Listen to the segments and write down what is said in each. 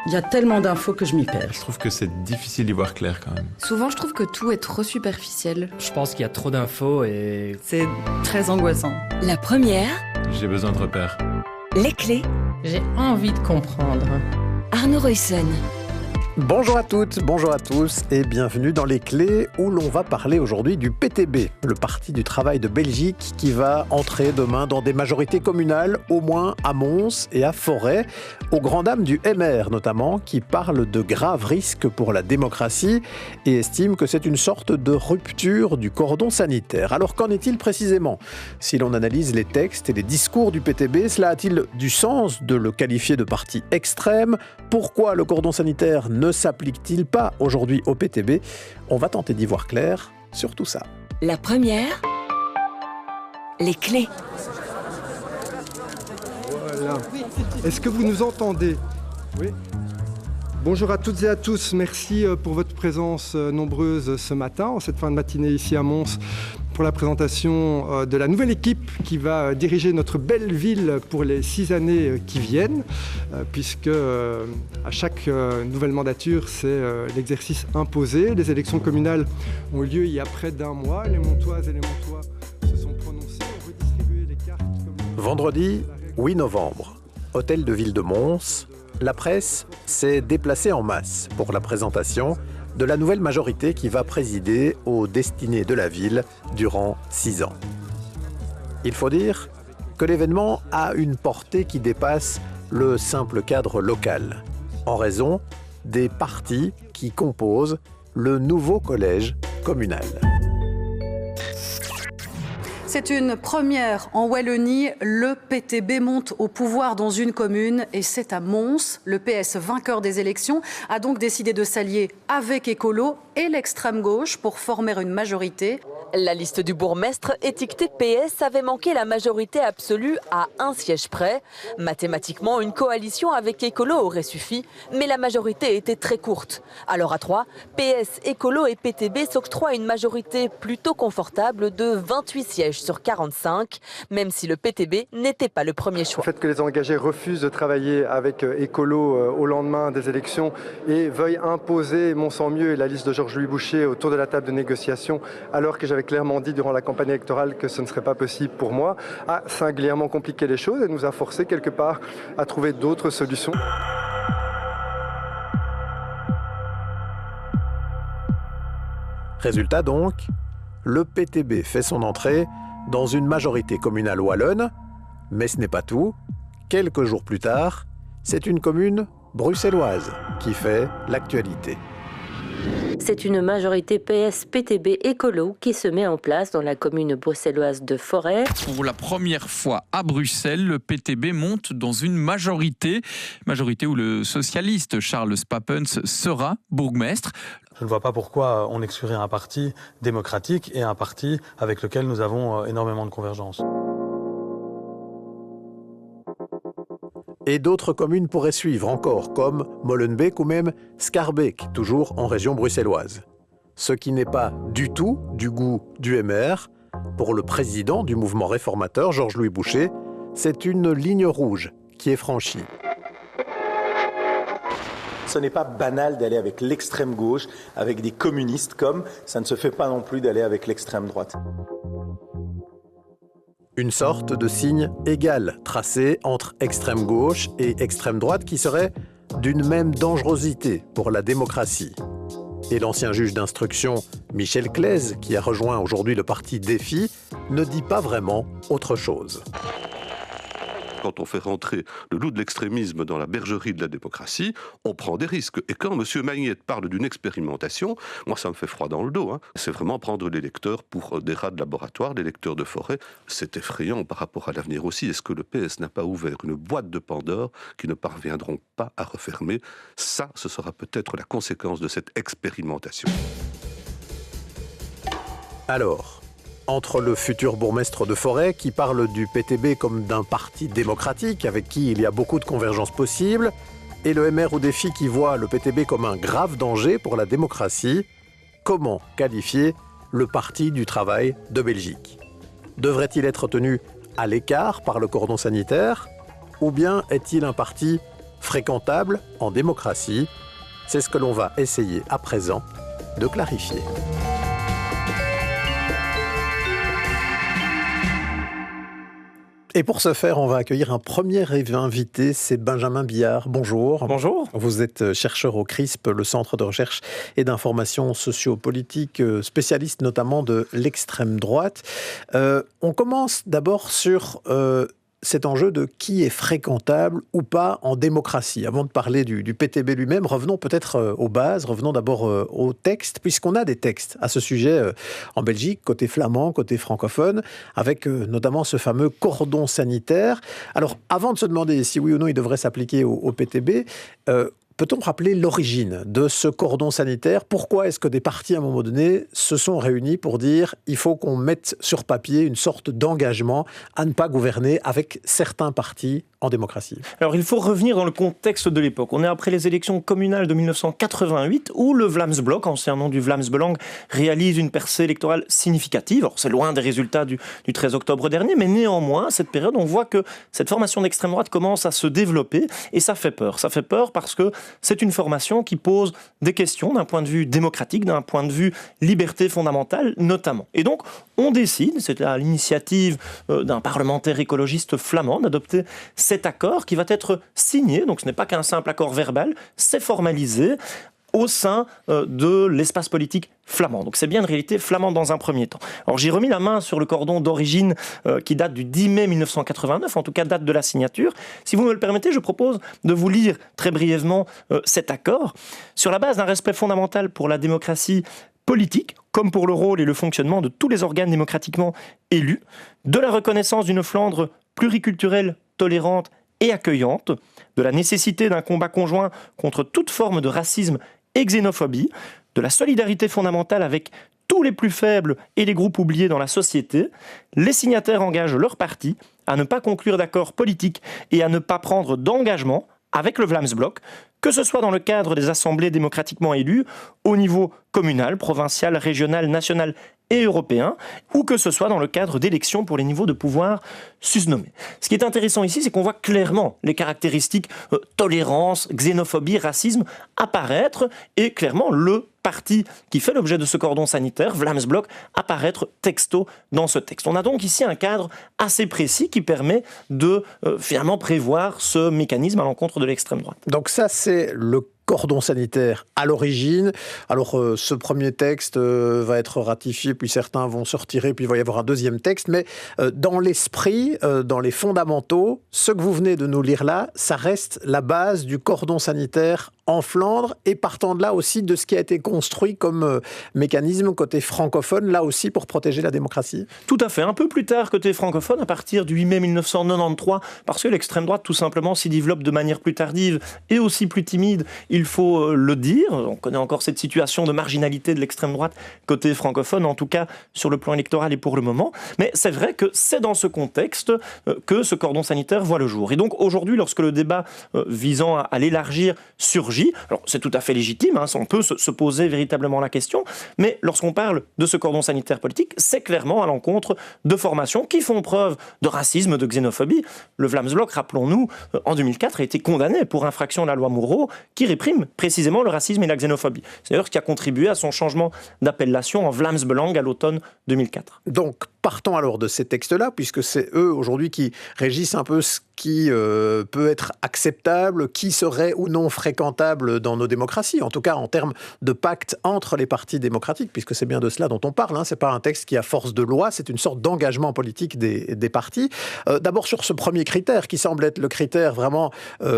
Il y a tellement d'infos que je m'y perds. Je trouve que c'est difficile d'y voir clair quand même. Souvent, je trouve que tout est trop superficiel. Je pense qu'il y a trop d'infos et... C'est très angoissant. La première, J'ai besoin de repères. les clés. J'ai envie de comprendre. Arnaud Roysson. Bonjour à toutes, bonjour à tous et bienvenue dans Les Clés où l'on va parler aujourd'hui du PTB, le Parti du Travail de Belgique qui va entrer demain dans des majorités communales, au moins à Mons et à Forêt, aux grandes dames du MR notamment, qui parlent de graves risques pour la démocratie et estiment que c'est une sorte de rupture du cordon sanitaire. Alors qu'en est-il précisément ? Si l'on analyse les textes et les discours du PTB, cela a-t-il du sens de le qualifier de parti extrême ? Pourquoi le cordon sanitaire ne s'applique-t-il pas aujourd'hui au PTB ? On va tenter d'y voir clair sur tout ça. La première, les clés. Voilà. Est-ce que vous nous entendez ? Oui. Bonjour à toutes et à tous. Merci pour votre présence nombreuse ce matin, en cette fin de matinée ici à Mons, pour la présentation de la nouvelle équipe qui va diriger notre belle ville pour les 6 années qui viennent, puisque à chaque nouvelle mandature, c'est l'exercice imposé. Les élections communales ont eu lieu il y a près d'un mois. Les Montoises et les Montois se sont prononcés, ont redistribué les cartes. Vendredi 8 novembre, hôtel de ville de Mons, la presse s'est déplacée en masse pour la présentation de la nouvelle majorité qui va présider aux destinées de la ville durant 6 ans. Il faut dire que l'événement a une portée qui dépasse le simple cadre local, en raison des partis qui composent le nouveau collège communal. C'est une première en Wallonie. Le PTB monte au pouvoir dans une commune et c'est à Mons. Le PS, vainqueur des élections, a donc décidé de s'allier avec Écolo et l'extrême gauche pour former une majorité. La liste du bourgmestre étiquetée PS avait manqué la majorité absolue à un siège près. Mathématiquement, une coalition avec Écolo aurait suffi, mais la majorité était très courte. Alors à 3, PS, Écolo et PTB s'octroient une majorité plutôt confortable de 28 sièges sur 45, même si le PTB n'était pas le premier choix. Le fait que les engagés refusent de travailler avec Écolo au lendemain des élections et veuillent imposer Mons-en-Mieux et la liste de Georges-Louis Boucher autour de la table de négociation, alors que j'avais clairement dit durant la campagne électorale que ce ne serait pas possible pour moi, a singulièrement compliqué les choses et nous a forcé quelque part à trouver d'autres solutions. Résultat donc, le PTB fait son entrée dans une majorité communale wallonne, mais ce n'est pas tout. Quelques jours plus tard, c'est une commune bruxelloise qui fait l'actualité. C'est une majorité PS-PTB écolo qui se met en place dans la commune bruxelloise de Forêt. Pour la première fois à Bruxelles, le PTB monte dans une majorité où le socialiste Charles Spappens sera bourgmestre. Je ne vois pas pourquoi on exclurait un parti démocratique et un parti avec lequel nous avons énormément de convergence. Et d'autres communes pourraient suivre encore, comme Molenbeek ou même Schaerbeek, toujours en région bruxelloise. Ce qui n'est pas du tout du goût du MR. Pour le président du mouvement réformateur, Georges-Louis Boucher, c'est une ligne rouge qui est franchie. Ce n'est pas banal d'aller avec l'extrême gauche, avec des communistes, comme ça ne se fait pas non plus d'aller avec l'extrême droite. Une sorte de signe égal tracé entre extrême gauche et extrême droite qui serait d'une même dangerosité pour la démocratie. Et l'ancien juge d'instruction Michel Claise, qui a rejoint aujourd'hui le parti Défi, ne dit pas vraiment autre chose. Quand on fait rentrer le loup de l'extrémisme dans la bergerie de la démocratie, on prend des risques. Et quand M. Magnette parle d'une expérimentation, moi ça me fait froid dans le dos. C'est vraiment prendre les lecteurs pour des rats de laboratoire, les lecteurs de forêt. C'est effrayant par rapport à l'avenir aussi. Est-ce que le PS n'a pas ouvert une boîte de Pandore qui ne parviendront pas à refermer ? Ça, ce sera peut-être la conséquence de cette expérimentation. Alors, entre le futur bourgmestre de Forêt, qui parle du PTB comme d'un parti démocratique avec qui il y a beaucoup de convergences possibles, et le MR au défi qui voit le PTB comme un grave danger pour la démocratie, comment qualifier le Parti du Travail de Belgique ? Devrait-il être tenu à l'écart par le cordon sanitaire ? Ou bien est-il un parti fréquentable en démocratie? C'est ce que l'on va essayer à présent de clarifier. Et pour ce faire, on va accueillir un premier invité, c'est Benjamin Billard. Bonjour. Bonjour. Vous êtes chercheur au CRISP, le Centre de recherche et d'information sociopolitique, spécialiste notamment de l'extrême droite. On commence d'abord sur cet enjeu de qui est fréquentable ou pas en démocratie. Avant de parler du PTB lui-même, revenons peut-être aux bases, revenons d'abord aux textes, puisqu'on a des textes à ce sujet en Belgique, côté flamand, côté francophone, avec notamment ce fameux cordon sanitaire. Alors, avant de se demander si oui ou non il devrait s'appliquer au PTB, peut-on rappeler l'origine de ce cordon sanitaire? Pourquoi est-ce que des partis, à un moment donné, se sont réunis pour dire il faut qu'on mette sur papier une sorte d'engagement à ne pas gouverner avec certains partis en démocratie? Alors, il faut revenir dans le contexte de l'époque. On est après les élections communales de 1988, où le Vlaams-Blok, ancien nom du Vlaams-Belang, réalise une percée électorale significative. Alors, c'est loin des résultats du 13 octobre dernier, mais néanmoins, à cette période, on voit que cette formation d'extrême droite commence à se développer, et ça fait peur. Ça fait peur parce que c'est une formation qui pose des questions d'un point de vue démocratique, d'un point de vue liberté fondamentale notamment. Et donc, on décide, c'est à l'initiative d'un parlementaire écologiste flamand, d'adopter cet accord qui va être signé, donc ce n'est pas qu'un simple accord verbal, c'est formalisé au sein de l'espace politique flamand. Donc c'est bien une réalité flamande dans un premier temps. Alors j'ai remis la main sur le cordon d'origine qui date du 10 mai 1989, en tout cas date de la signature. Si vous me le permettez, je propose de vous lire très brièvement cet accord. Sur la base d'un respect fondamental pour la démocratie politique, comme pour le rôle et le fonctionnement de tous les organes démocratiquement élus, de la reconnaissance d'une Flandre pluriculturelle, tolérante et accueillante, de la nécessité d'un combat conjoint contre toute forme de racisme et xénophobie, de la solidarité fondamentale avec tous les plus faibles et les groupes oubliés dans la société, les signataires engagent leur parti à ne pas conclure d'accords politiques et à ne pas prendre d'engagement avec le Vlaams-Blok, que ce soit dans le cadre des assemblées démocratiquement élues, au niveau communal, provincial, régional, national et européen, ou que ce soit dans le cadre d'élections pour les niveaux de pouvoir susnommés. Ce qui est intéressant ici, c'est qu'on voit clairement les caractéristiques tolérance, xénophobie, racisme apparaître, et clairement le parti qui fait l'objet de ce cordon sanitaire, Vlaams-Blok, apparaître texto dans ce texte. On a donc ici un cadre assez précis qui permet de finalement prévoir ce mécanisme à l'encontre de l'extrême droite. Donc ça, c'est le cordon sanitaire à l'origine. Alors ce premier texte va être ratifié, puis certains vont se retirer, puis il va y avoir un deuxième texte, mais dans l'esprit, dans les fondamentaux, ce que vous venez de nous lire là, ça reste la base du cordon sanitaire en Flandre, et partant de là aussi de ce qui a été construit comme mécanisme côté francophone, là aussi pour protéger la démocratie. Tout à fait. Un peu plus tard, côté francophone, à partir du 8 mai 1993, parce que l'extrême droite, tout simplement, s'y développe de manière plus tardive et aussi plus timide, il faut le dire. On connaît encore cette situation de marginalité de l'extrême droite côté francophone, en tout cas sur le plan électoral et pour le moment. Mais c'est vrai que c'est dans ce contexte que ce cordon sanitaire voit le jour. Et donc aujourd'hui, lorsque le débat visant à l'élargir surgit, alors c'est tout à fait légitime, hein, on peut se poser véritablement la question, mais lorsqu'on parle de ce cordon sanitaire politique, c'est clairement à l'encontre de formations qui font preuve de racisme, de xénophobie. Le Vlaams-Blok, rappelons-nous, en 2004 a été condamné pour infraction de la loi Moureau qui réprime précisément le racisme et la xénophobie. C'est d'ailleurs ce qui a contribué à son changement d'appellation en Vlaams-Belang à l'automne 2004. Donc partons alors de ces textes-là, puisque c'est eux aujourd'hui qui régissent un peu ce qui peut être acceptable, qui serait ou non fréquentable dans nos démocraties, en tout cas en termes de pacte entre les partis démocratiques, puisque c'est bien de cela dont on parle, hein. C'est pas un texte qui a force de loi, c'est une sorte d'engagement politique des partis. D'abord sur ce premier critère, qui semble être le critère vraiment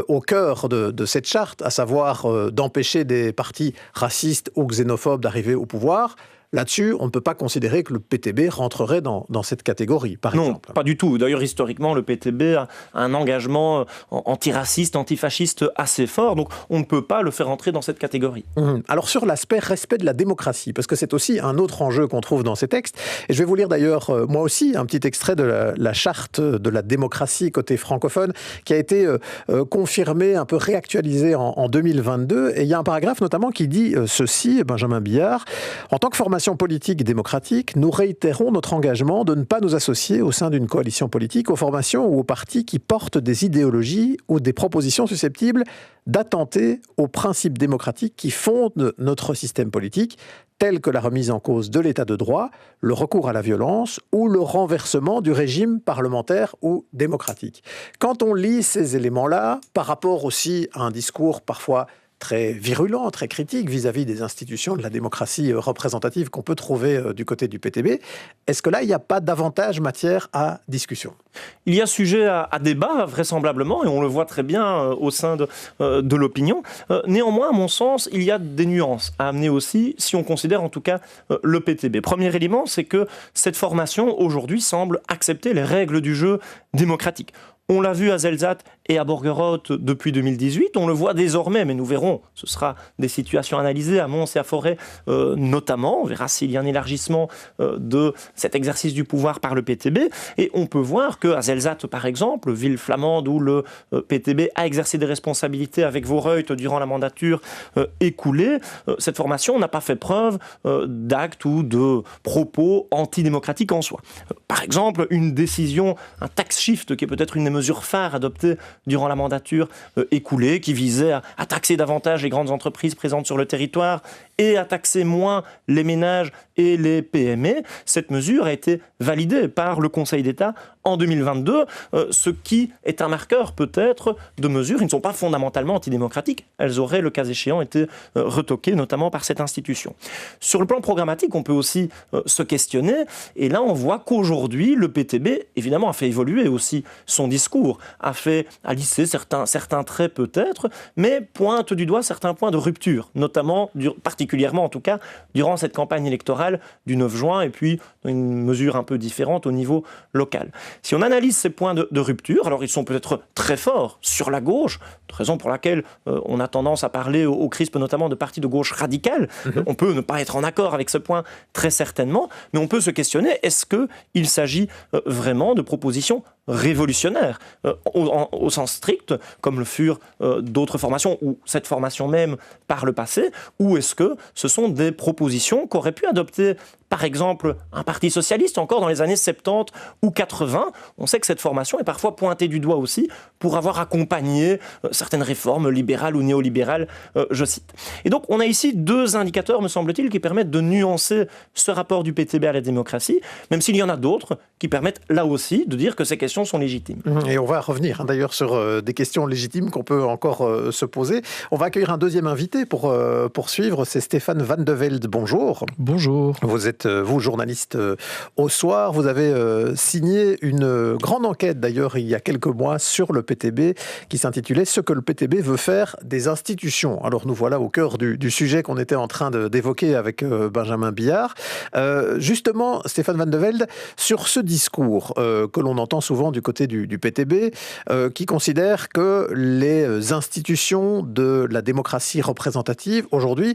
au cœur de cette charte, à savoir d'empêcher des partis racistes ou xénophobes d'arriver au pouvoir. Là-dessus, on ne peut pas considérer que le PTB rentrerait dans cette catégorie, par exemple. Non, pas du tout. D'ailleurs, historiquement, le PTB a un engagement antiraciste, antifasciste assez fort, donc on ne peut pas le faire entrer dans cette catégorie. Alors sur l'aspect respect de la démocratie, parce que c'est aussi un autre enjeu qu'on trouve dans ces textes, et je vais vous lire d'ailleurs, moi aussi, un petit extrait de la charte de la démocratie côté francophone, qui a été confirmée, un peu réactualisée en 2022, et il y a un paragraphe notamment qui dit ceci, Benjamin Billard, en tant que formation formation politique démocratique, nous réitérons notre engagement de ne pas nous associer au sein d'une coalition politique aux formations ou aux partis qui portent des idéologies ou des propositions susceptibles d'attenter aux principes démocratiques qui fondent notre système politique, tels que la remise en cause de l'état de droit, le recours à la violence ou le renversement du régime parlementaire ou démocratique. Quand on lit ces éléments-là, par rapport aussi à un discours parfois très virulent, très critique vis-à-vis des institutions de la démocratie représentative qu'on peut trouver du côté du PTB, est-ce que là, il n'y a pas davantage matière à discussion ? Il y a sujet à débat, vraisemblablement, et on le voit très bien au sein de l'opinion. Néanmoins, à mon sens, il y a des nuances à amener aussi, si on considère en tout cas le PTB. Premier élément, c'est que cette formation, aujourd'hui, semble accepter les règles du jeu démocratique. On l'a vu à Zelzate et à Borgerhout depuis 2018. On le voit désormais, mais nous verrons, ce sera des situations analysées à Mons et à Forêt notamment. On verra s'il y a un élargissement de cet exercice du pouvoir par le PTB. Et on peut voir qu'à Zelzate, par exemple, ville flamande où le PTB a exercé des responsabilités avec Voorhout durant la mandature écoulée, cette formation n'a pas fait preuve d'actes ou de propos antidémocratiques en soi. Par exemple, une décision, un tax shift, qui est peut-être une des mesures phares adoptées durant la mandature écoulée, qui visait à taxer davantage les grandes entreprises présentes sur le territoire et à taxer moins les ménages et les PME. Cette mesure a été validée par le Conseil d'État en 2022, ce qui est un marqueur peut-être de mesures qui ne sont pas fondamentalement antidémocratiques. Elles auraient, le cas échéant, été retoquées, notamment par cette institution. Sur le plan programmatique, on peut aussi se questionner, et là on voit qu'aujourd'hui, le PTB, évidemment, a fait évoluer aussi son discours, a lissé certains traits peut-être, mais pointe du doigt certains points de rupture, notamment, particulièrement en tout cas, durant cette campagne électorale du 9 juin, et puis une mesure un peu différente au niveau local. Si on analyse ces points de rupture, alors ils sont peut-être très forts sur la gauche, raison pour laquelle on a tendance à parler au CRISP notamment de partis de gauche radicale. On peut ne pas être en accord avec ce point très certainement, mais on peut se questionner, est-ce qu'il s'agit vraiment de propositions révolutionnaires au sens strict, comme le furent d'autres formations, ou cette formation même par le passé, ou est-ce que ce sont des propositions qu'aurait pu adopter par exemple un parti socialiste encore dans les années 70 ou 80. On sait que cette formation est parfois pointée du doigt aussi pour avoir accompagné certaines réformes libérales ou néolibérales, je cite. Et donc on a ici deux indicateurs, me semble-t-il, qui permettent de nuancer ce rapport du PTB à la démocratie, même s'il y en a d'autres qui permettent là aussi de dire que ces questions sont légitimes. Et on va revenir d'ailleurs sur des questions légitimes qu'on peut encore se poser. On va accueillir un deuxième invité pour poursuivre, c'est Stéphane Van de Velde. Bonjour. Bonjour. Vous êtes vous, journaliste au Soir. Vous avez signé une grande enquête, d'ailleurs, il y a quelques mois, sur le PTB, qui s'intitulait « Ce que le PTB veut faire des institutions ». Alors, nous voilà au cœur du sujet qu'on était en train d'évoquer avec Benjamin Billard. Justement, Stéphane Van de Velde, sur ce discours que l'on entend souvent du côté du PTB, qui considère que les institutions de la démocratie représentative, aujourd'hui,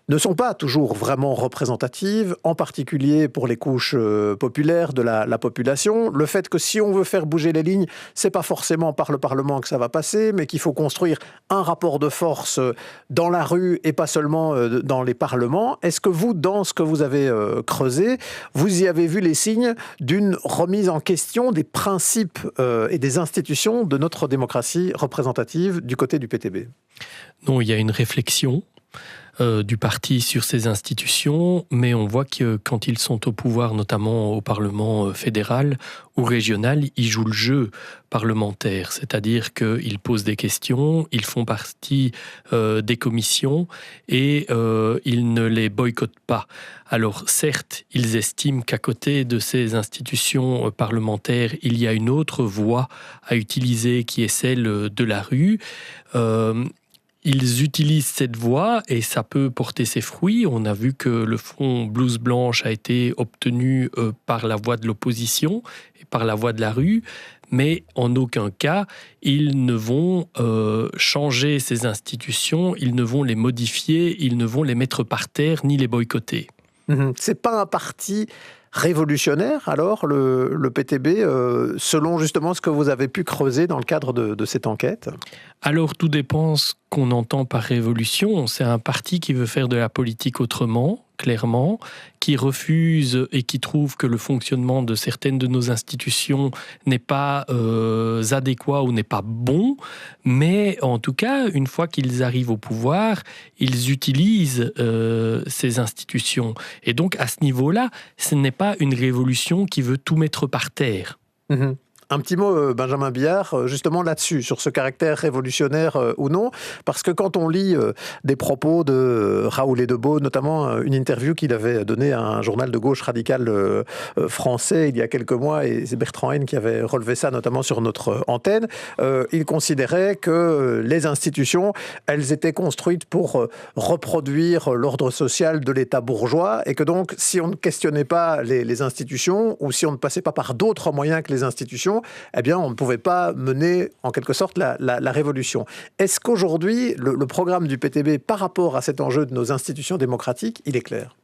ne sont pas toujours vraiment représentatives, en particulier pour les couches populaires de la population. Le fait que si on veut faire bouger les lignes, c'est pas forcément par le Parlement que ça va passer, mais qu'il faut construire un rapport de force dans la rue et pas seulement dans les parlements. Est-ce que vous, dans ce que vous avez creusé, vous y avez vu les signes d'une remise en question des principes et des institutions de notre démocratie représentative du côté du PTB ? Non, il y a une réflexion du parti sur ces institutions, mais on voit que quand ils sont au pouvoir, notamment au Parlement fédéral ou régional, ils jouent le jeu parlementaire, c'est-à-dire qu'ils posent des questions, ils font partie des commissions et ils ne les boycottent pas. Alors certes, ils estiment qu'à côté de ces institutions parlementaires, il y a une autre voie à utiliser qui est celle de la rue. Ils utilisent cette voie et ça peut porter ses fruits. On a vu que le front blouse blanche a été obtenu par la voie de l'opposition et par la voie de la rue, mais en aucun cas, ils ne vont changer ces institutions, ils ne vont les modifier, ils ne vont les mettre par terre ni les boycotter. C'est pas un parti révolutionnaire, alors, le PTB, selon justement ce que vous avez pu creuser dans le cadre de cette enquête ? Alors, tout dépend ce qu'on entend par révolution. C'est un parti qui veut faire de la politique autrement, clairement, qui refuse et qui trouve que le fonctionnement de certaines de nos institutions n'est pas adéquat ou n'est pas bon, mais en tout cas, une fois qu'ils arrivent au pouvoir, ils utilisent ces institutions. Et donc, à ce niveau-là, ce n'est pas une révolution qui veut tout mettre par terre. Mmh. Un petit mot, Benjamin Billard, justement là-dessus, sur ce caractère révolutionnaire ou non, parce que quand on lit des propos de Raoul Edebeau, notamment une interview qu'il avait donnée à un journal de gauche radical français il y a quelques mois, et c'est Bertrand Haine qui avait relevé ça, notamment sur notre antenne, il considérait que les institutions, elles étaient construites pour reproduire l'ordre social de l'État bourgeois, et que donc, si on ne questionnait pas les institutions, ou si on ne passait pas par d'autres moyens que les institutions, eh bien, on ne pouvait pas mener, en quelque sorte, la révolution. Est-ce qu'aujourd'hui, le programme du PTB, par rapport à cet enjeu de nos institutions démocratiques, il est clair ?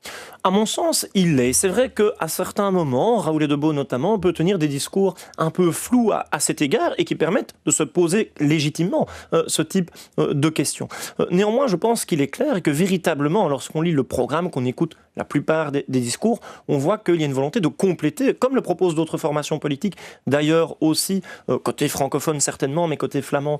À mon sens, il l'est. C'est vrai qu'à certains moments, Raoul Edebeau notamment, peut tenir des discours un peu flous à cet égard et qui permettent de se poser légitimement ce type de questions. Néanmoins, je pense qu'il est clair et que véritablement, lorsqu'on lit le programme, qu'on écoute la plupart des discours, on voit qu'il y a une volonté de compléter, comme le proposent d'autres formations politiques, d'ailleurs aussi, côté francophone certainement, mais côté flamand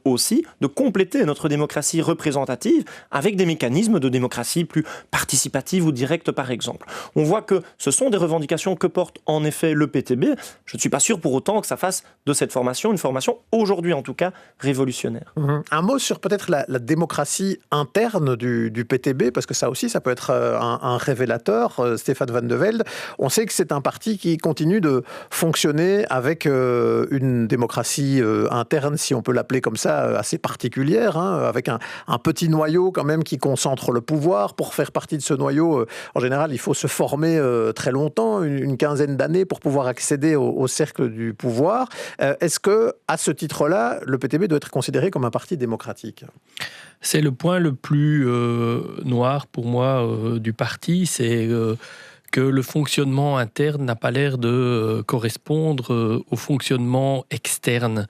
aussi, de compléter notre démocratie représentative avec des mécanismes de démocratie plus participative ou directe, par exemple. On voit que ce sont des revendications que porte en effet le PTB. Je ne suis pas sûr pour autant que ça fasse de cette formation une formation, aujourd'hui en tout cas, révolutionnaire. Un mot sur peut-être la démocratie interne du PTB, parce que ça aussi, ça peut être un révélateur, Stéphane Van de Velde. On sait que c'est un parti qui continue de fonctionner avec une démocratie interne, si on peut l'appeler comme ça, assez particulière, avec un petit noyau quand même qui concentre le pouvoir. Pour faire partie de ce noyau, en général, il faut se former très longtemps, une quinzaine d'années pour pouvoir accéder au cercle du pouvoir. Est-ce que, à ce titre-là, le PTB doit être considéré comme un parti démocratique ? C'est le point le plus noir pour moi du parti, c'est que le fonctionnement interne n'a pas l'air de correspondre au fonctionnement externe.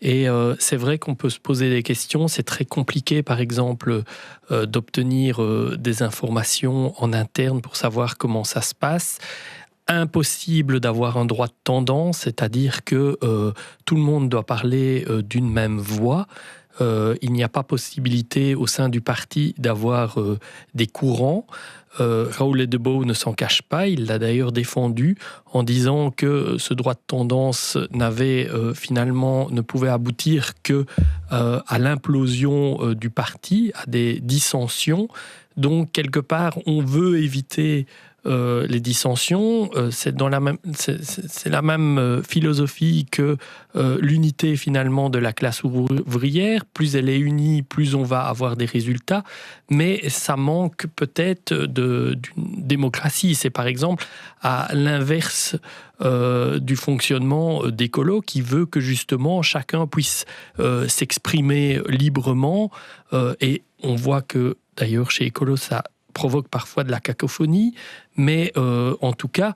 Et c'est vrai qu'on peut se poser des questions. C'est très compliqué, par exemple, d'obtenir des informations en interne pour savoir comment ça se passe. Impossible d'avoir un droit de tendance, c'est-à-dire que tout le monde doit parler d'une même voix. Il n'y a pas possibilité au sein du parti d'avoir des courants. Raoul Edebeau ne s'en cache pas, il l'a d'ailleurs défendu en disant que ce droit de tendance ne pouvait aboutir que à l'implosion du parti, à des dissensions. Donc quelque part, on veut éviter les dissensions, c'est la même philosophie que l'unité finalement de la classe ouvrière. Plus elle est unie, plus on va avoir des résultats, mais ça manque peut-être d'une démocratie. C'est par exemple à l'inverse du fonctionnement d'Écolo qui veut que justement chacun puisse s'exprimer librement et on voit que d'ailleurs chez Écolo ça provoque parfois de la cacophonie, mais en tout cas,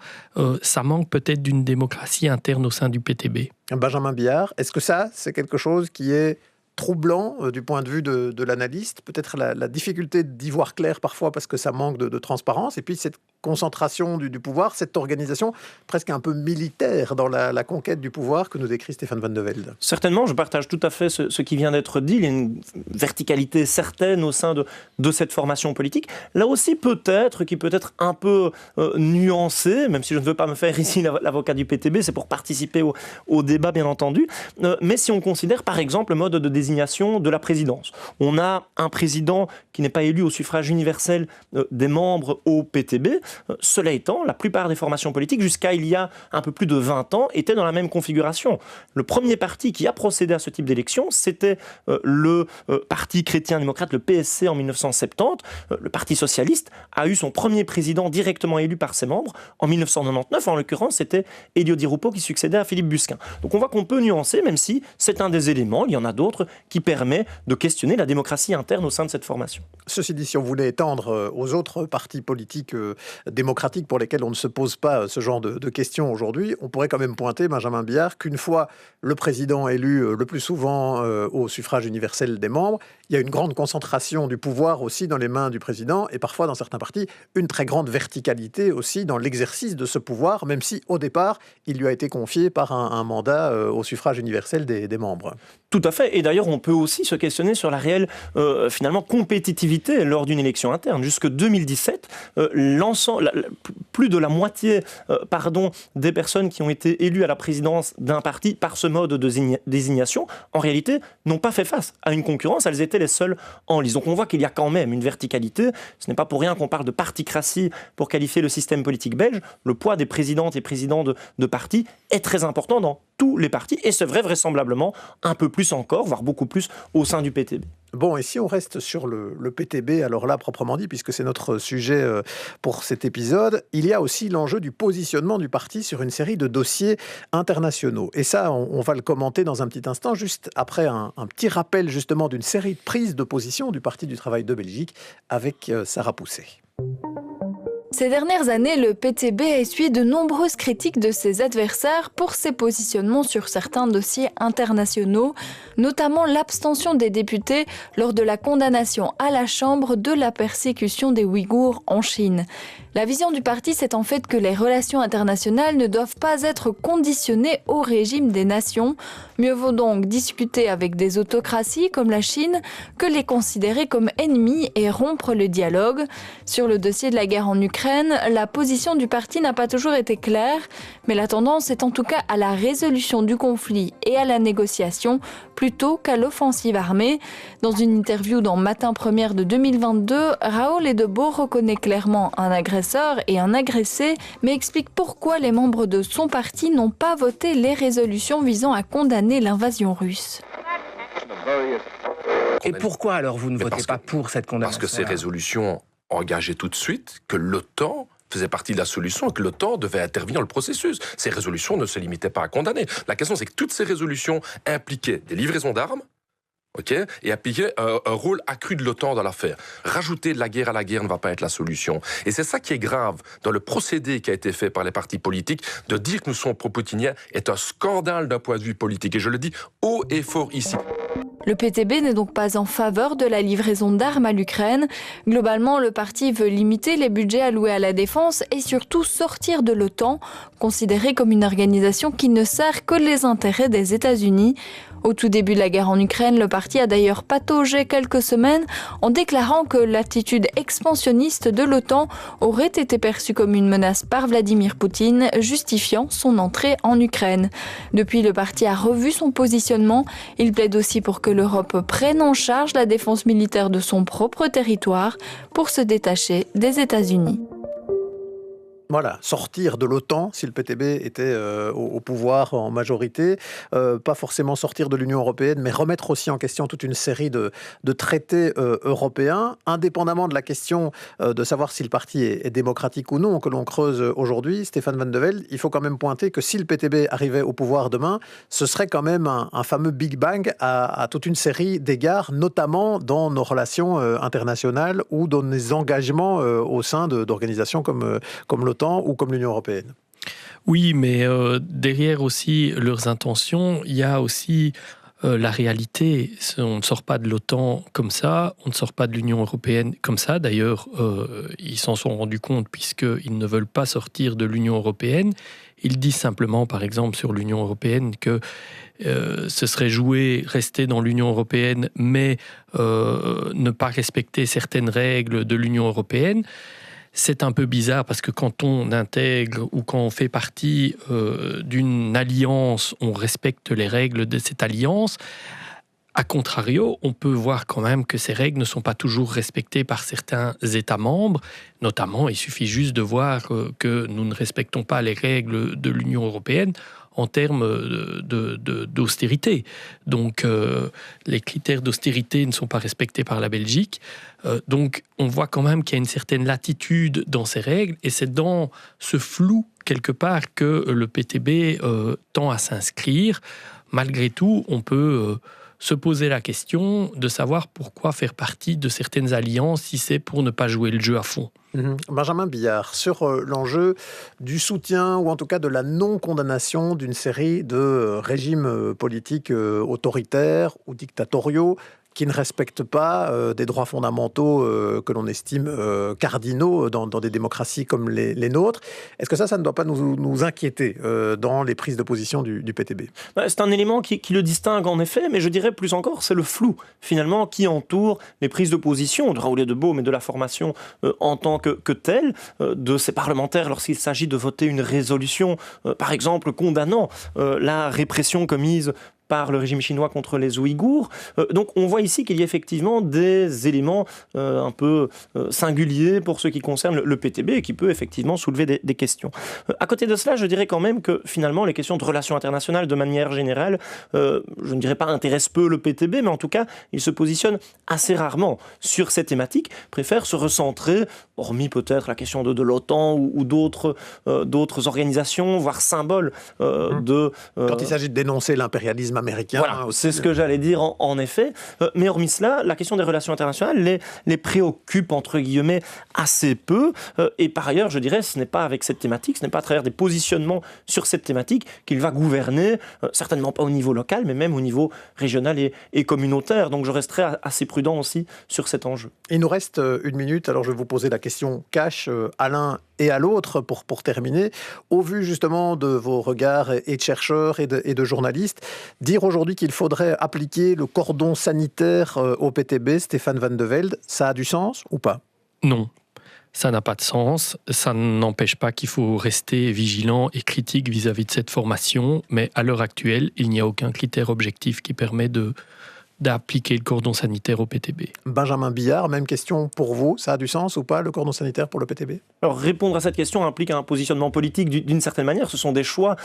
ça manque peut-être d'une démocratie interne au sein du PTB. Benjamin Billard, est-ce que ça, c'est quelque chose qui est troublant du point de vue de l'analyste ? Peut-être la difficulté d'y voir clair parfois parce que ça manque de transparence, et puis cette concentration du pouvoir, cette organisation presque un peu militaire dans la conquête du pouvoir que nous décrit Stéphane Van de Velde. Certainement, je partage tout à fait ce qui vient d'être dit. Il y a une verticalité certaine au sein de cette formation politique. Là aussi, qui peut être un peu nuancée, même si je ne veux pas me faire ici l'avocat du PTB, c'est pour participer au débat, bien entendu. Mais si on considère, par exemple, le mode de désignation de la présidence. On a un président qui n'est pas élu au suffrage universel des membres au PTB. Cela étant, la plupart des formations politiques, jusqu'à il y a un peu plus de 20 ans, étaient dans la même configuration. Le premier parti qui a procédé à ce type d'élection, c'était le Parti chrétien-démocrate, le PSC, en 1970. Le Parti socialiste a eu son premier président directement élu par ses membres en 1999. En l'occurrence, c'était Elio Di Rupo qui succédait à Philippe Busquin. Donc on voit qu'on peut nuancer, même si c'est un des éléments. Il y en a d'autres qui permet de questionner la démocratie interne au sein de cette formation. Ceci dit, si on voulait étendre aux autres partis politiques démocratiques pour lesquels on ne se pose pas ce genre de questions aujourd'hui, on pourrait quand même pointer, Benjamin Billard, qu'une fois le président élu le plus souvent au suffrage universel des membres, il y a une grande concentration du pouvoir aussi dans les mains du président et parfois dans certains partis, une très grande verticalité aussi dans l'exercice de ce pouvoir, même si au départ, il lui a été confié par un mandat au suffrage universel des membres. Tout à fait. Et d'ailleurs, on peut aussi se questionner sur la réelle finalement compétitivité lors d'une élection interne. Jusque 2017, plus de la moitié des personnes qui ont été élues à la présidence d'un parti par ce mode de désignation, en réalité, n'ont pas fait face à une concurrence. Elles étaient les seules en lice. Donc on voit qu'il y a quand même une verticalité. Ce n'est pas pour rien qu'on parle de particratie pour qualifier le système politique belge. Le poids des présidentes et présidents de partis est très important dans tous les partis. Et c'est vrai vraisemblablement un peu plus encore, voire beaucoup plus au sein du PTB. Bon, et si on reste sur le PTB, alors là, proprement dit, puisque c'est notre sujet pour cet épisode, il y a aussi l'enjeu du positionnement du parti sur une série de dossiers internationaux. Et ça, on va le commenter dans un petit instant, juste après un petit rappel justement d'une série de prises de position du Parti du Travail de Belgique avec Sarah Pousset. Ces dernières années, le PTB a essuyé de nombreuses critiques de ses adversaires pour ses positionnements sur certains dossiers internationaux, notamment l'abstention des députés lors de la condamnation à la Chambre de la persécution des Ouïghours en Chine. La vision du parti, c'est en fait que les relations internationales ne doivent pas être conditionnées au régime des nations. Mieux vaut donc discuter avec des autocraties comme la Chine que les considérer comme ennemis et rompre le dialogue. Sur le dossier de la guerre en Ukraine, la position du parti n'a pas toujours été claire, mais la tendance est en tout cas à la résolution du conflit et à la négociation plutôt qu'à l'offensive armée. Dans une interview dans Matin Première de 2022, Raoul Edebo reconnaît clairement un agresseur et un agressé, mais explique pourquoi les membres de son parti n'ont pas voté les résolutions visant à condamner l'invasion russe. Et pourquoi alors vous ne votez pas pour cette condamnation ? Parce que ces résolutions engageaient tout de suite que l'OTAN faisait partie de la solution et que l'OTAN devait intervenir dans le processus. Ces résolutions ne se limitaient pas à condamner. La question, c'est que toutes ces résolutions impliquaient des livraisons d'armes, et appliquer un rôle accru de l'OTAN dans l'affaire. Rajouter de la guerre à la guerre ne va pas être la solution. Et c'est ça qui est grave dans le procédé qui a été fait par les partis politiques. De dire que nous sommes pro-poutiniens est un scandale d'un point de vue politique. Et je le dis haut et fort ici. Le PTB n'est donc pas en faveur de la livraison d'armes à l'Ukraine. Globalement, le parti veut limiter les budgets alloués à la défense et surtout sortir de l'OTAN, considérée comme une organisation qui ne sert que les intérêts des États-Unis. Au tout début de la guerre en Ukraine, le parti a d'ailleurs pataugé quelques semaines en déclarant que l'attitude expansionniste de l'OTAN aurait été perçue comme une menace par Vladimir Poutine, justifiant son entrée en Ukraine. Depuis, le parti a revu son positionnement. Il plaide aussi pour que l'Europe prenne en charge la défense militaire de son propre territoire pour se détacher des États-Unis. Voilà, sortir de l'OTAN, si le PTB était au pouvoir en majorité, pas forcément sortir de l'Union européenne, mais remettre aussi en question toute une série de traités européens, indépendamment de la question de savoir si le parti est démocratique ou non, que l'on creuse aujourd'hui. Stéphane Van de Velde, il faut quand même pointer que si le PTB arrivait au pouvoir demain, ce serait quand même un fameux Big Bang à toute une série d'égards, notamment dans nos relations internationales ou dans les engagements au sein d'organisations comme l'OTAN ou comme l'Union européenne. Oui, mais derrière aussi leurs intentions, il y a aussi la réalité. On ne sort pas de l'OTAN comme ça, on ne sort pas de l'Union européenne comme ça. D'ailleurs, ils s'en sont rendus compte puisqu'ils ne veulent pas sortir de l'Union européenne. Ils disent simplement, par exemple, sur l'Union européenne que ce serait rester dans l'Union européenne, mais ne pas respecter certaines règles de l'Union européenne. C'est un peu bizarre parce que quand on intègre ou quand on fait partie d'une alliance, on respecte les règles de cette alliance. A contrario, on peut voir quand même que ces règles ne sont pas toujours respectées par certains États membres. Notamment, il suffit juste de voir que nous ne respectons pas les règles de l'Union européenne en termes d'austérité. Donc, les critères d'austérité ne sont pas respectés par la Belgique. Donc, on voit quand même qu'il y a une certaine latitude dans ces règles, et c'est dans ce flou, quelque part, que le PTB tend à s'inscrire. Malgré tout, on peut se poser la question de savoir pourquoi faire partie de certaines alliances si c'est pour ne pas jouer le jeu à fond. Benjamin Billard, sur l'enjeu du soutien ou en tout cas de la non-condamnation d'une série de régimes politiques autoritaires ou dictatoriaux qui ne respectent pas des droits fondamentaux que l'on estime cardinaux dans des démocraties comme les nôtres. Est-ce que ça ne doit pas nous inquiéter dans les prises de position du PTB ? C'est un élément qui le distingue en effet, mais je dirais plus encore, c'est le flou finalement qui entoure les prises de position de Raoul Edebaume et de la formation en tant que telle, de ces parlementaires lorsqu'il s'agit de voter une résolution, par exemple condamnant la répression commise par le régime chinois contre les Ouïghours. Donc on voit ici qu'il y a effectivement des éléments un peu singuliers pour ce qui concerne le PTB et qui peut effectivement soulever des questions. À côté de cela, je dirais quand même que finalement les questions de relations internationales de manière générale, je ne dirais pas intéressent peu le PTB, mais en tout cas il se positionne assez rarement sur ces thématiques, préfère se recentrer, hormis peut-être la question de l'OTAN ou d'autres organisations, voire symboles Quand il s'agit de dénoncer l'impérialisme américain. Voilà, c'est ce que j'allais dire en effet. Mais hormis cela, la question des relations internationales les préoccupe entre guillemets assez peu. Et par ailleurs, je dirais, ce n'est pas avec cette thématique, ce n'est pas à travers des positionnements sur cette thématique qu'il va gouverner, certainement pas au niveau local, mais même au niveau régional et communautaire. Donc je resterai assez prudent aussi sur cet enjeu. Il nous reste 1 minute, alors je vais vous poser la question cash à l'un et à l'autre pour terminer. Au vu justement de vos regards et de chercheurs et de journalistes, dire aujourd'hui qu'il faudrait appliquer le cordon sanitaire au PTB, Stéphane Van de Velde, ça a du sens ou pas ? Non. Ça n'a pas de sens. Ça n'empêche pas qu'il faut rester vigilant et critique vis-à-vis de cette formation, mais à l'heure actuelle, il n'y a aucun critère objectif qui permet d'appliquer le cordon sanitaire au PTB. Benjamin Billard, même question pour vous, ça a du sens ou pas le cordon sanitaire pour le PTB ? Alors répondre à cette question implique un positionnement politique d'une certaine manière, ce sont des choix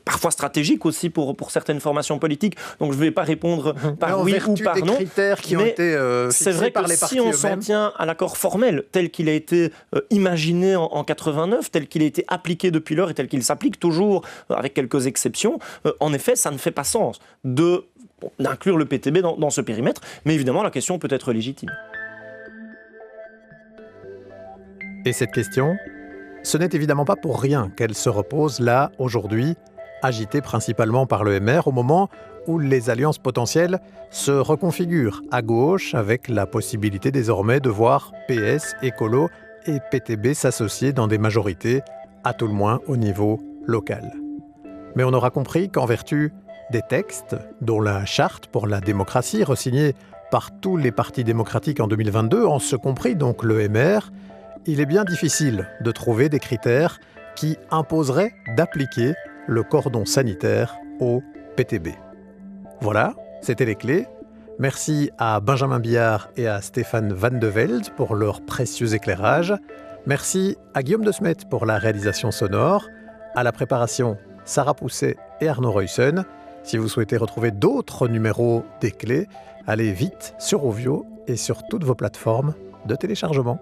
parfois stratégiques aussi pour certaines formations politiques, donc je ne vais pas répondre par oui ou par non, critères qui ont été c'est vrai que si on s'en tient à l'accord formel tel qu'il a été imaginé en 89, tel qu'il a été appliqué depuis lors et tel qu'il s'applique toujours avec quelques exceptions, en effet ça ne fait pas sens d'inclure le PTB dans ce périmètre, mais évidemment la question peut être légitime. Et cette question, ce n'est évidemment pas pour rien qu'elle se repose là, aujourd'hui, agitée principalement par le MR, au moment où les alliances potentielles se reconfigurent à gauche, avec la possibilité désormais de voir PS, Écolo et PTB s'associer dans des majorités, à tout le moins au niveau local. Mais on aura compris qu'en vertu des textes, dont la Charte pour la démocratie, re-signée par tous les partis démocratiques en 2022, en ce compris donc le MR, il est bien difficile de trouver des critères qui imposeraient d'appliquer le cordon sanitaire au PTB. Voilà, c'était les clés. Merci à Benjamin Billard et à Stéphane Van de Velde pour leur précieux éclairage. Merci à Guillaume de Smet pour la réalisation sonore. À la préparation, Sarah Pousset et Arnaud Ruyssen. Si vous souhaitez retrouver d'autres numéros des clés, allez vite sur Ovio et sur toutes vos plateformes de téléchargement.